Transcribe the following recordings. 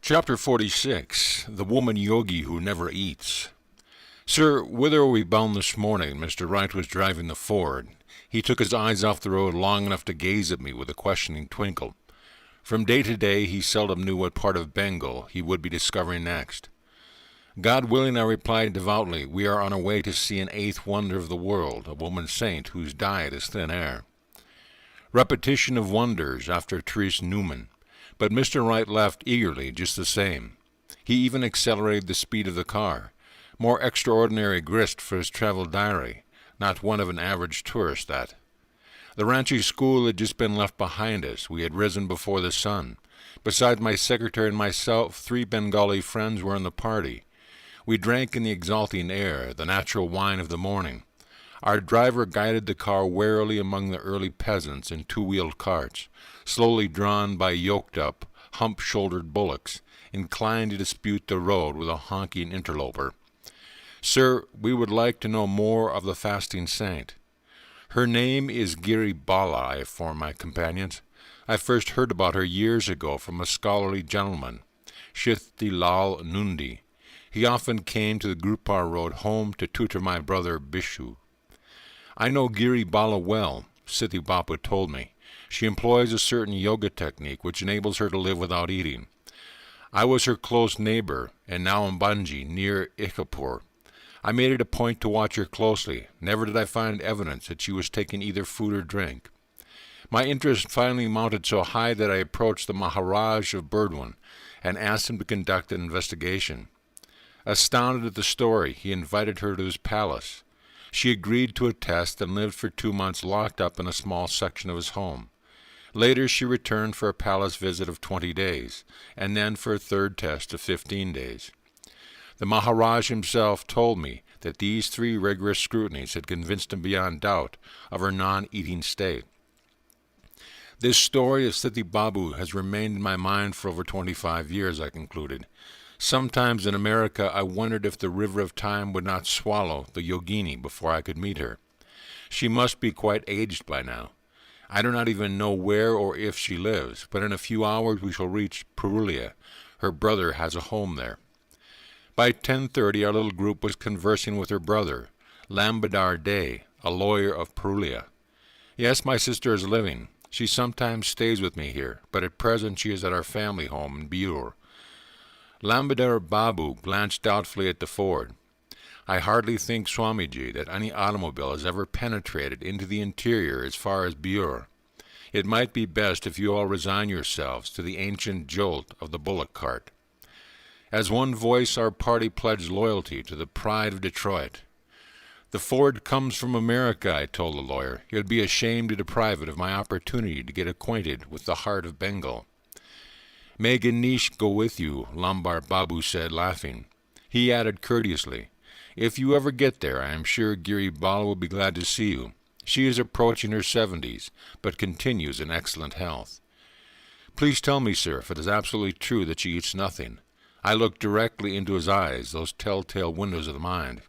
Chapter 46, The Woman Yogi Who Never Eats. Sir, whither were we bound this morning? Mr. Wright was driving the Ford. He took his eyes off the road long enough to gaze at me with a questioning twinkle. From day to day he seldom knew what part of Bengal he would be discovering next. God willing, I replied devoutly, we are on our way to see an eighth wonder of the world, a woman saint whose diet is thin air. Repetition of wonders after Therese Newman. But Mr. Wright left eagerly just the same. He even accelerated the speed of the car. More extraordinary grist for his travel diary. Not one of an average tourist, that. The Ranchi school had just been left behind us. We had risen before the sun. Besides my secretary and myself, 3 Bengali friends were in the party. We drank in the exalting air, the natural wine of the morning. Our driver guided the car warily among the early peasants in 2-wheeled carts, slowly drawn by yoked-up, hump-shouldered bullocks, inclined to dispute the road with a honking interloper. Sir, we would like to know more of the fasting saint. Her name is Giri Bala, I informed my companions. I first heard about her years ago from a scholarly gentleman, Shithti Lal Nundi. He often came to the Gurupar road home to tutor my brother Bishu. I know Giri Bala well, Siti Bapu told me. She employs a certain yoga technique which enables her to live without eating. I was her close neighbor, and now in Banji, near Ikhapur. I made it a point to watch her closely. Never did I find evidence that she was taking either food or drink. My interest finally mounted so high that I approached the Maharaj of Burdwan and asked him to conduct an investigation. Astounded at the story, he invited her to his palace. She agreed to a test and lived for 2 months locked up in a small section of his home. Later she returned for a palace visit of 20 days, and then for a third test of 15 days. The Maharaj himself told me that these 3 rigorous scrutinies had convinced him beyond doubt of her non-eating state. This story of Siti Babu has remained in my mind for over 25 years, I concluded. Sometimes in America I wondered if the river of time would not swallow the yogini before I could meet her. She must be quite aged by now. I do not even know where or if she lives, but in a few hours we shall reach Purulia. Her brother has a home there. By 10:30 our little group was conversing with her brother, Lambadar Day, a lawyer of Purulia. Yes, my sister is living. She sometimes stays with me here, but at present she is at our family home in Biur. Lambadar Babu glanced doubtfully at the Ford. I hardly think, Swamiji, that any automobile has ever penetrated into the interior as far as Biur. It might be best if you all resign yourselves to the ancient jolt of the bullock cart. As one voice our party pledged loyalty to the pride of Detroit. The Ford comes from America, I told the lawyer. It would be a shame to deprive it of my opportunity to get acquainted with the heart of Bengal. May Ganesh go with you, Lambar Babu said, laughing. He added courteously, if you ever get there, I am sure Giri Bala will be glad to see you. She is approaching her 70s, but continues in excellent health. Please tell me, sir, if it is absolutely true that she eats nothing. I looked directly into his eyes, those telltale windows of the mind.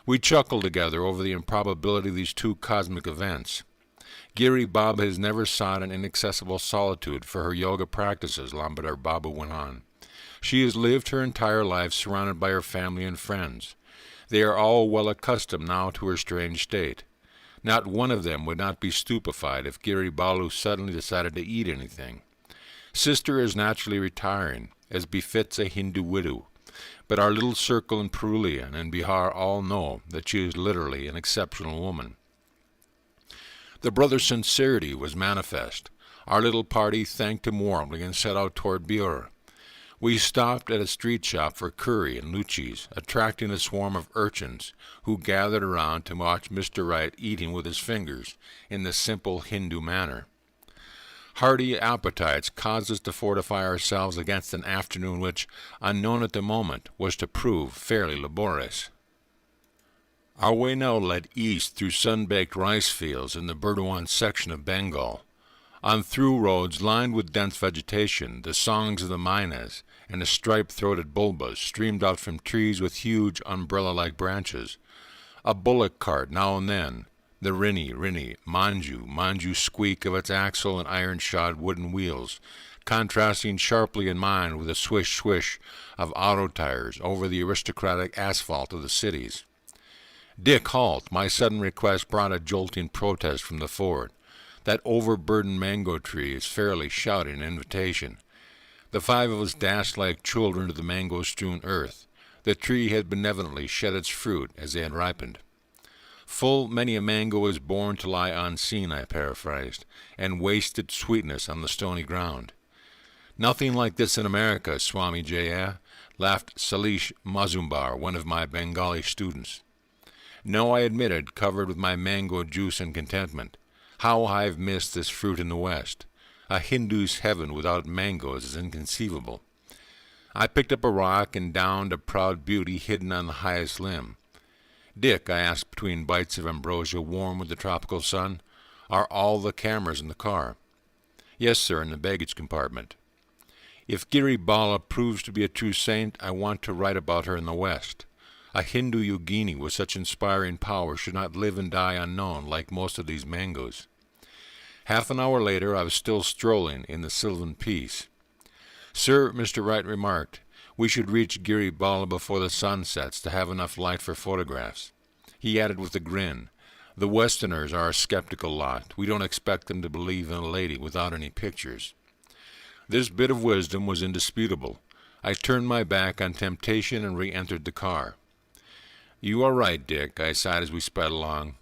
We chuckled together over the improbability of these 2 cosmic events. Giri Baba has never sought an inaccessible solitude for her yoga practices, Lambadar Babu went on. She has lived her entire life surrounded by her family and friends. They are all well accustomed now to her strange state. Not one of them would not be stupefied if Giri Balu suddenly decided to eat anything. Sister is naturally retiring, as befits a Hindu widow, but our little circle in Purulia and in Bihar all know that she is literally an exceptional woman. The brother's sincerity was manifest. Our little party thanked him warmly and set out toward Biur. We stopped at a street shop for curry and luchis, attracting a swarm of urchins who gathered around to watch Mr. Wright eating with his fingers in the simple Hindu manner. Hearty appetites caused us to fortify ourselves against an afternoon which, unknown at the moment, was to prove fairly laborious. Our way now led east through sun-baked rice fields in the Burdwan section of Bengal. On through roads lined with dense vegetation, the songs of the mynas and the striped-throated bulbas streamed out from trees with huge umbrella-like branches. A bullock cart now and then, the rinny, manju squeak of its axle and iron-shod wooden wheels, contrasting sharply in mind with the swish-swish of auto tires over the aristocratic asphalt of the cities. "Dick, halt!" My sudden request brought a jolting protest from the Ford. That overburdened mango tree is fairly shouting an invitation. The five of us dashed like children to the mango-strewn earth. The tree had benevolently shed its fruit as they had ripened. "Full many a mango is born to lie unseen," I paraphrased, "and waste its sweetness on the stony ground." "Nothing like this in America, Swami Jaya," laughed Salish Mazumbar, one of my Bengali students. "No," I admitted, covered with my mango juice and contentment. "How I've missed this fruit in the West. A Hindu's heaven without mangoes is inconceivable." I picked up a rock and downed a proud beauty hidden on the highest limb. "Dick," I asked between bites of ambrosia warm with the tropical sun, "are all the cameras in the car?" "Yes, sir, in the baggage compartment." "If Giri Bala proves to be a true saint, I want to write about her in the West. A Hindu yogini with such inspiring power should not live and die unknown like most of these mangoes." Half an hour later, I was still strolling in the sylvan peace. "Sir," Mr. Wright remarked, "we should reach Giri Bala before the sun sets to have enough light for photographs." He added with a grin, "The Westerners are a skeptical lot. We don't expect them to believe in a lady without any pictures." This bit of wisdom was indisputable. I turned my back on temptation and re-entered the car. "You are right, Dick," I sighed as we sped along.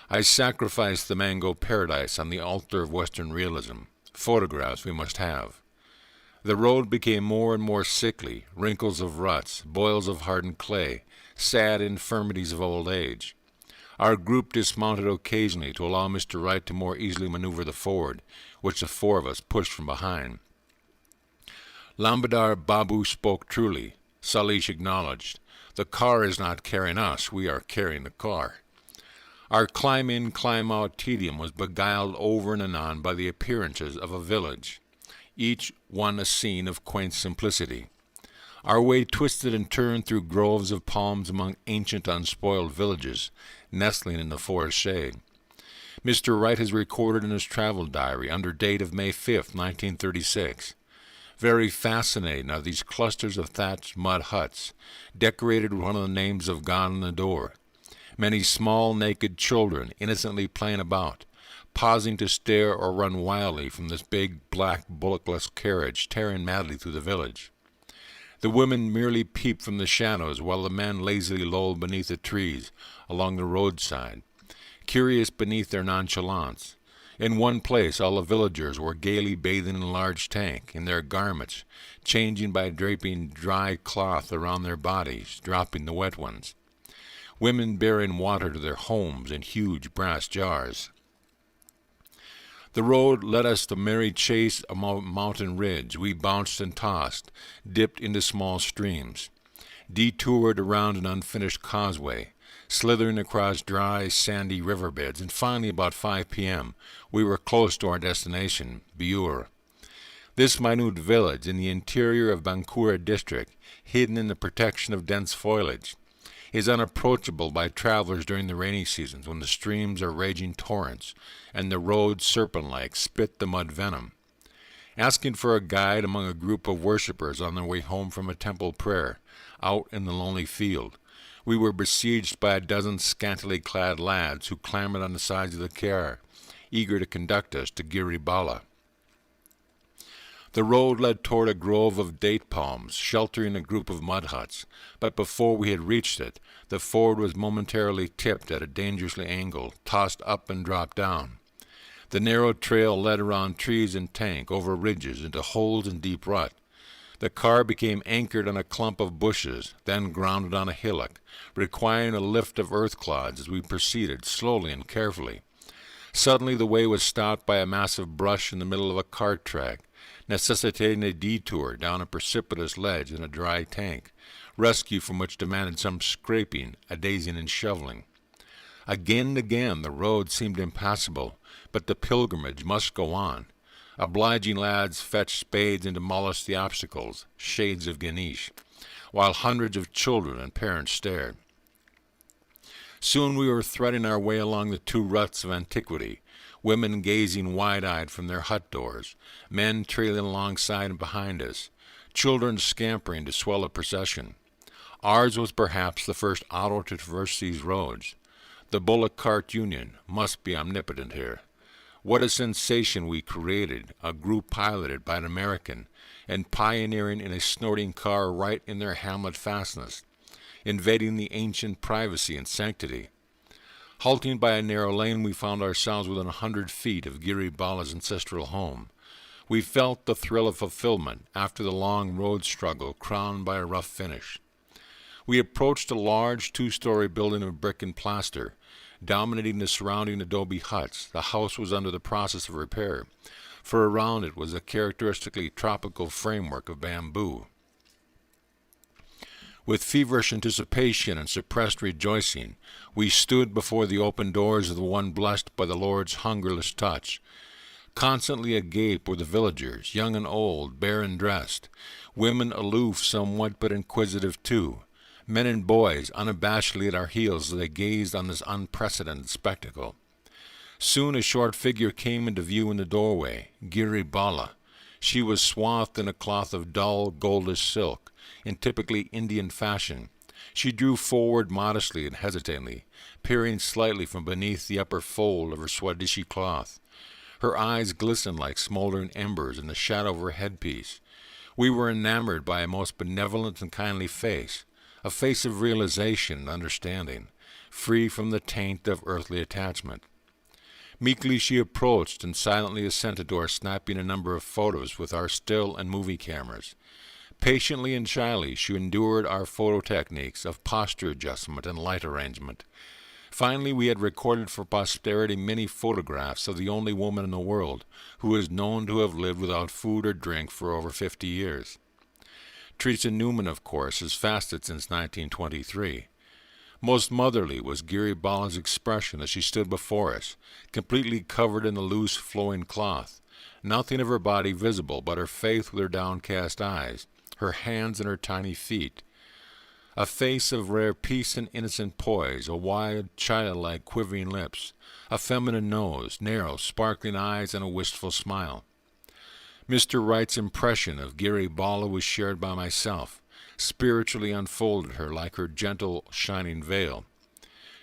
"I sacrificed the mango paradise on the altar of Western realism. Photographs we must have." The road became more and more sickly, wrinkles of ruts, boils of hardened clay, sad infirmities of old age. Our group dismounted occasionally to allow Mr. Wright to more easily maneuver the Ford, which the four of us pushed from behind. Lambadar Babu spoke truly, Salish acknowledged. The car is not carrying us, we are carrying the car. Our climb-in, climb-out tedium was beguiled over and anon by the appearances of a village, each one a scene of quaint simplicity. Our way twisted and turned through groves of palms among ancient unspoiled villages, nestling in the forest shade. Mr. Wright has recorded in his travel diary, under date of May 5, 1936. Very fascinating are these clusters of thatched mud huts, decorated with one of the names of God on the door. Many small, naked children innocently playing about, pausing to stare or run wildly from this big, black, bullockless carriage tearing madly through the village. The women merely peep from the shadows while the men lazily loll beneath the trees along the roadside, curious beneath their nonchalance. In one place all the villagers were gaily bathing in a large tank, in their garments, changing by draping dry cloth around their bodies, dropping the wet ones. Women bearing water to their homes in huge brass jars. The road led us to merry chase a mountain ridge. We bounced and tossed, dipped into small streams, detoured around an unfinished causeway, slithering across dry, sandy riverbeds, and finally, about 5 p.m., we were close to our destination, Biur. This minute village in the interior of Bankura district, hidden in the protection of dense foliage, is unapproachable by travelers during the rainy seasons when the streams are raging torrents and the roads, serpent-like, spit the mud venom. Asking for a guide among a group of worshippers on their way home from a temple prayer, out in the lonely field, we were besieged by a dozen scantily clad lads who clambered on the sides of the car, eager to conduct us to Giri Bala. The road led toward a grove of date palms, sheltering a group of mud huts, but before we had reached it, the Ford was momentarily tipped at a dangerously angle, tossed up and dropped down. The narrow trail led around trees and tank, over ridges, into holes and deep rut. The car became anchored on a clump of bushes, then grounded on a hillock, requiring a lift of earth clods as we proceeded, slowly and carefully. Suddenly the way was stopped by a massive brush in the middle of a cart track, necessitating a detour down a precipitous ledge in a dry tank, rescue from which demanded some scraping, adazing, and shoveling. Again and again the road seemed impassable, but the pilgrimage must go on. Obliging lads fetched spades and demolished the obstacles, shades of Ganesh, while hundreds of children and parents stared. Soon we were threading our way along the two ruts of antiquity, women gazing wide-eyed from their hut doors, men trailing alongside and behind us, children scampering to swell a procession. Ours was perhaps the first auto to traverse these roads. The bullock cart union must be omnipotent here. What a sensation we created, a group piloted by an American, and pioneering in a snorting car right in their hamlet fastness, invading the ancient privacy and sanctity. Halting by a narrow lane, we found ourselves within 100 feet of Giri Bala's ancestral home. We felt the thrill of fulfillment after the long road struggle crowned by a rough finish. We approached a large two-story building of brick and plaster, dominating the surrounding adobe huts. The house was under the process of repair, for around it was a characteristically tropical framework of bamboo. With feverish anticipation and suppressed rejoicing, we stood before the open doors of the one blessed by the Lord's hungerless touch. Constantly agape were the villagers, young and old, bare and dressed, women aloof somewhat but inquisitive too, men and boys unabashedly at our heels as they gazed on this unprecedented spectacle. Soon a short figure came into view in the doorway, Giri Bala. She was swathed in a cloth of dull, goldish silk, in typically Indian fashion. She drew forward modestly and hesitatingly, peering slightly from beneath the upper fold of her Swadeshi cloth. Her eyes glistened like smoldering embers in the shadow of her headpiece. We were enamored by a most benevolent and kindly face, a face of realization and understanding, free from the taint of earthly attachment. Meekly she approached and silently assented to our snapping a number of photos with our still and movie cameras. Patiently and shyly she endured our photo techniques of posture adjustment and light arrangement. Finally, we had recorded for posterity many photographs of the only woman in the world who is known to have lived without food or drink for over 50 years. Teresa Newman, of course, has fasted since 1923. Most motherly was Giri Bala's expression as she stood before us, completely covered in the loose, flowing cloth, nothing of her body visible but her face with her downcast eyes, her hands and her tiny feet. A face of rare peace and innocent poise, a wide, childlike, quivering lips, a feminine nose, narrow, sparkling eyes, and a wistful smile. Mr. Wright's impression of Giri Bala was shared by myself, spiritually unfolded her like her gentle, shining veil.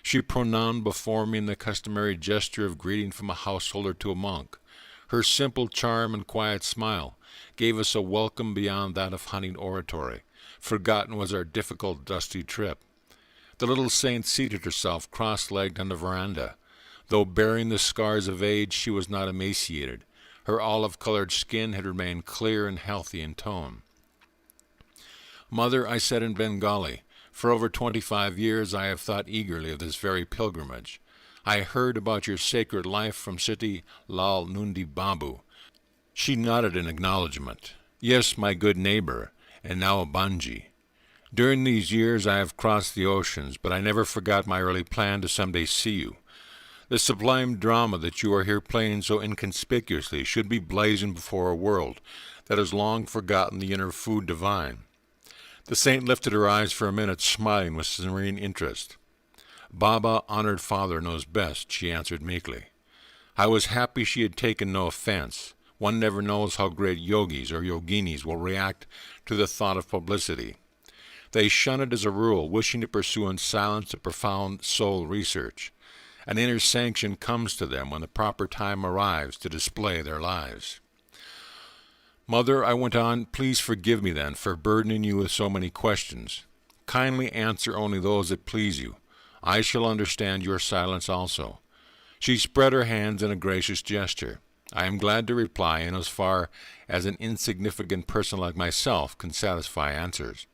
She pronounced before me in the customary gesture of greeting from a householder to a monk. Her simple charm and quiet smile gave us a welcome beyond that of hunting oratory. Forgotten was our difficult, dusty trip. The little saint seated herself cross-legged on the veranda. Though bearing the scars of age, she was not emaciated. Her olive-colored skin had remained clear and healthy in tone. "Mother," I said in Bengali, "for over 25 years I have thought eagerly of this very pilgrimage. I heard about your sacred life from Siti Lal Nundi Babu." She nodded in acknowledgment. "Yes, my good neighbor, and now a Banji. During these years I have crossed the oceans, but I never forgot my early plan to someday see you. The sublime drama that you are here playing so inconspicuously should be blazoned before a world that has long forgotten the inner food divine." The saint lifted her eyes for a minute, smiling with serene interest. "Baba, honored father, knows best," she answered meekly. I was happy she had taken no offense. One never knows how great yogis or yoginis will react to the thought of publicity. They shun it as a rule, wishing to pursue in silence a profound soul research. An inner sanction comes to them when the proper time arrives to display their lives. "Mother," I went on, "please forgive me then for burdening you with so many questions. Kindly answer only those that please you. I shall understand your silence also." She spread her hands in a gracious gesture. I am glad to reply in as far as an insignificant person like myself can satisfy answers.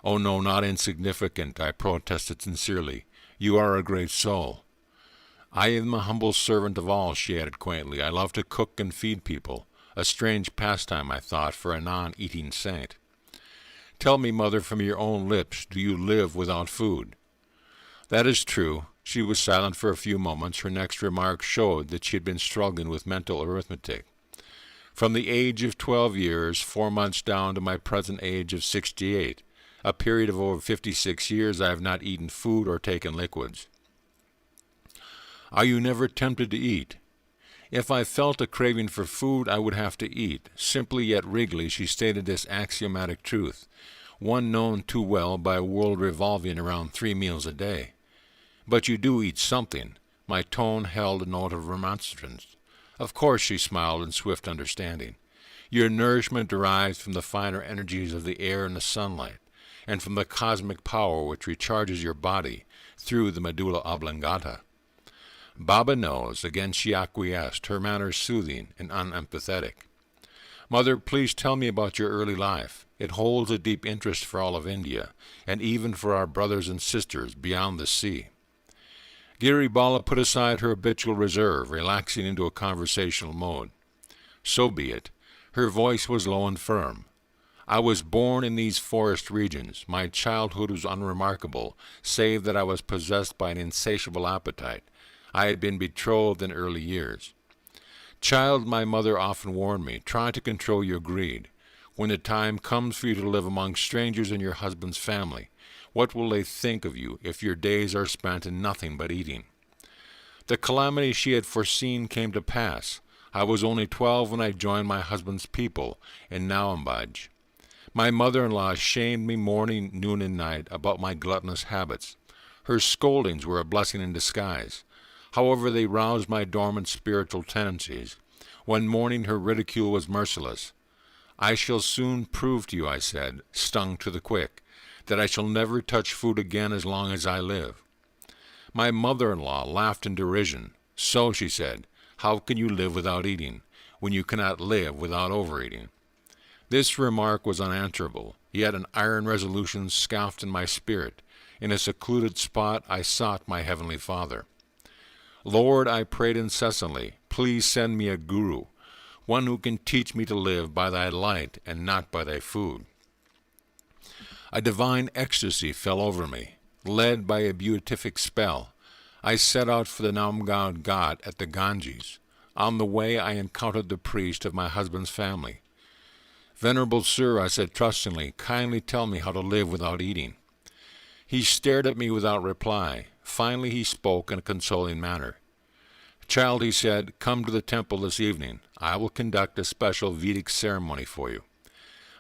"Oh no, not insignificant," I protested sincerely. "You are a great soul." "I am a humble servant of all," she added quaintly. "I love to cook and feed people. A strange pastime, I thought, for a non-eating saint." "Tell me, mother, from your own lips, do you live without food?" "That is true." She was silent for a few moments. Her next remark showed that she had been struggling with mental arithmetic. "From the age of 12 years, 4 months down to my present age of 68, a period of over 56 years, I have not eaten food or taken liquids." "Are you never tempted to eat?" If I felt a craving for food, I would have to eat. Simply yet regally, she stated this axiomatic truth, one known too well by a world revolving around 3 meals a day. But you do eat something. My tone held a note of remonstrance. Of course, she smiled in swift understanding. Your nourishment derives from the finer energies of the air and the sunlight, and from the cosmic power which recharges your body through the medulla oblongata. Baba knows. Again she acquiesced, her manner soothing and unempathetic. Mother, please tell me about your early life. It holds a deep interest for all of India, and even for our brothers and sisters beyond the sea. Giri Bala put aside her habitual reserve, relaxing into a conversational mode. So be it. Her voice was low and firm. I was born in these forest regions. My childhood was unremarkable, save that I was possessed by an insatiable appetite. I had been betrothed in early years. Child, my mother often warned me, try to control your greed. When the time comes for you to live among strangers in your husband's family, what will they think of you if your days are spent in nothing but eating? The calamity she had foreseen came to pass. I was only 12 when I joined my husband's people in Nawambaj. My mother-in-law shamed me morning, noon, and night about my gluttonous habits. Her scoldings were a blessing in disguise. However, they roused my dormant spiritual tendencies. One morning her ridicule was merciless. I shall soon prove to you, I said, stung to the quick, that I shall never touch food again as long as I live. My mother-in-law laughed in derision. So, she said, how can you live without eating, when you cannot live without overeating? This remark was unanswerable, yet an iron resolution scoffed in my spirit. In a secluded spot I sought my heavenly Father. Lord, I prayed incessantly, please send me a guru, one who can teach me to live by thy light and not by thy food. A divine ecstasy fell over me. Led by a beatific spell, I set out for the Namgad Ghat at the Ganges. On the way I encountered the priest of my husband's family. Venerable sir, I said trustingly, kindly tell me how to live without eating. He stared at me without reply. Finally he spoke in a consoling manner. Child, he said, come to the temple this evening. I will conduct a special Vedic ceremony for you.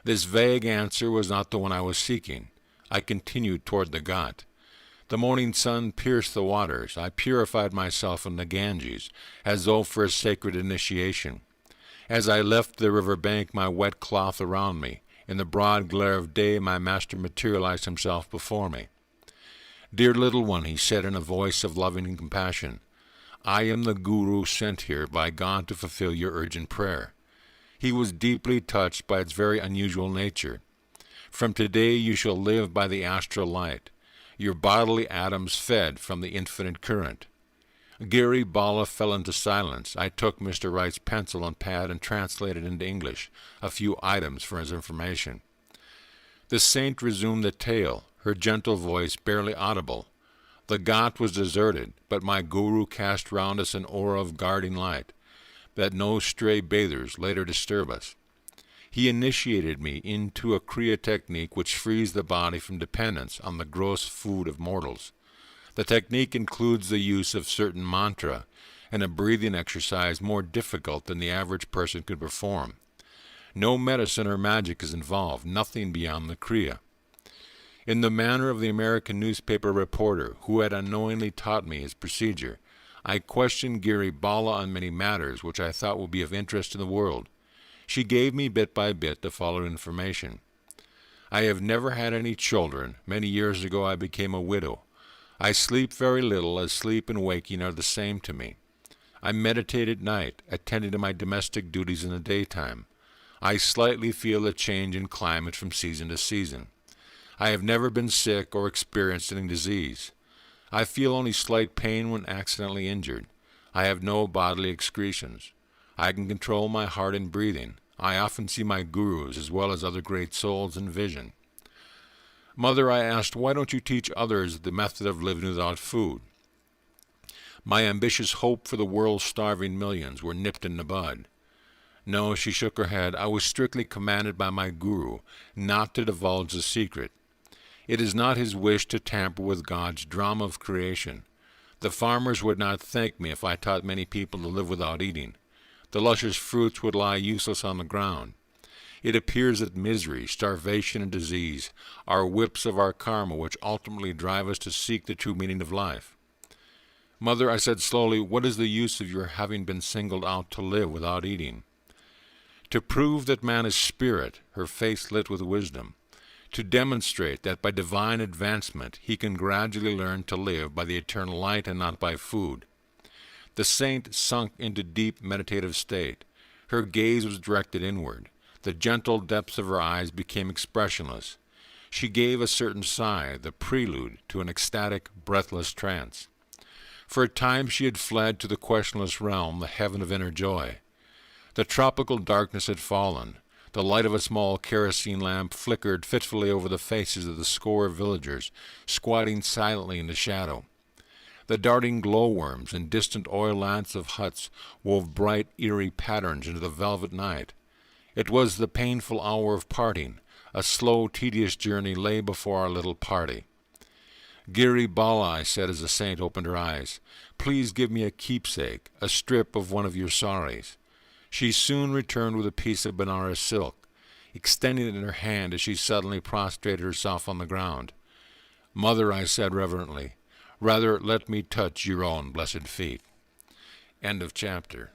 This vague answer was not the one I was seeking. I continued toward the Ghat. The morning sun pierced the waters. I purified myself in the Ganges, as though for a sacred initiation. As I left the river bank, my wet cloth around me, in the broad glare of day my master materialized himself before me. Dear little one, he said in a voice of loving compassion, I am the Guru sent here by God to fulfill your urgent prayer. He was deeply touched by its very unusual nature. From today you shall live by the astral light, your bodily atoms fed from the infinite current. Giri Bala fell into silence. I took Mr. Wright's pencil and pad and translated into English a few items for his information. The saint resumed the tale, her gentle voice barely audible. The Ghat was deserted, but my guru cast round us an aura of guarding light, that no stray bathers later disturb us. He initiated me into a Kriya technique which frees the body from dependence on the gross food of mortals. The technique includes the use of certain mantra and a breathing exercise more difficult than the average person could perform. No medicine or magic is involved, nothing beyond the Kriya. In the manner of the American newspaper reporter who had unknowingly taught me his procedure, I questioned Giri Bala on many matters which I thought would be of interest to the world. She gave me bit by bit the following information. I have never had any children. Many years ago I became a widow. I sleep very little, as sleep and waking are the same to me. I meditate at night, attending to my domestic duties in the daytime. I slightly feel a change in climate from season to season. I have never been sick or experienced any disease. I feel only slight pain when accidentally injured. I have no bodily excretions. I can control my heart and breathing. I often see my gurus as well as other great souls in vision. Mother, I asked, why don't you teach others the method of living without food? My ambitious hope for the world's starving millions were nipped in the bud. No, she shook her head. I was strictly commanded by my guru not to divulge the secret. It is not his wish to tamper with God's drama of creation. The farmers would not thank me if I taught many people to live without eating. The luscious fruits would lie useless on the ground. It appears that misery, starvation, and disease are whips of our karma which ultimately drive us to seek the true meaning of life. Mother, I said slowly, what is the use of your having been singled out to live without eating? To prove that man is spirit, her face lit with wisdom. To demonstrate that by divine advancement he can gradually learn to live by the eternal light and not by food. The saint sunk into deep meditative state. Her gaze was directed inward. The gentle depths of her eyes became expressionless. She gave a certain sigh, the prelude to an ecstatic, breathless trance. For a time she had fled to the questionless realm, the heaven of inner joy. The tropical darkness had fallen. The light of a small kerosene lamp flickered fitfully over the faces of the score of villagers, squatting silently in the shadow. The darting glowworms and distant oil lamps of huts wove bright, eerie patterns into the velvet night. It was the painful hour of parting. A slow, tedious journey lay before our little party. Giri Bala, I said as the saint opened her eyes, please give me a keepsake, a strip of one of your saris. She soon returned with a piece of Benares silk, extending it in her hand as she suddenly prostrated herself on the ground. Mother, I said reverently, rather let me touch your own blessed feet. End of chapter.